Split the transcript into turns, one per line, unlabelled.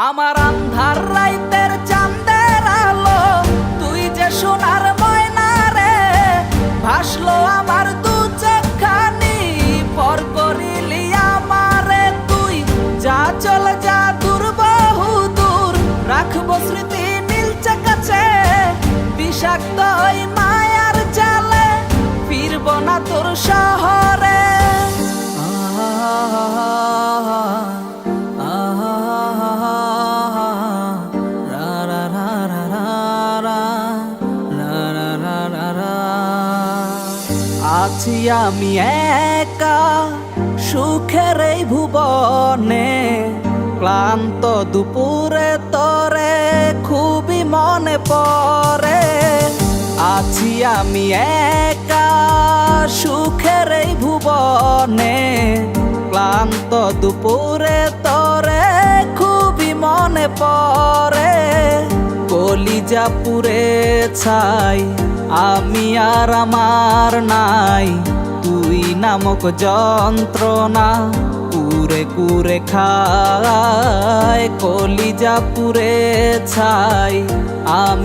আমার আন্ধার রাইতের চাঁদের আলো, তুই যে সোনার ময়না রে, ভাসলো আমার দু চোখখানি, পর করিলি আমারে তুই। যা চল যা দূর বহু দূর, রাখবো স্মৃতি নীলচে কাছে, বিষাক্ত ওই মায়ার জালে ফিরব না তোর শহরে। আছি আমি একা সুখের এই ভুবনে, ক্লান্ত দুপুরে তরে খুবই মনে পড়ে। আছি আমি একা সুখের এই ভুবনে, ক্লান্ত দুপুরে তরে খুবই মনে পড়ে। কলিজা পুড়ে ছাই আমি আর আমার নাই, তুই নামক যন্ত্রণা কুরে কুরে খায়। কলিজা পুড়ে ছাই আমি।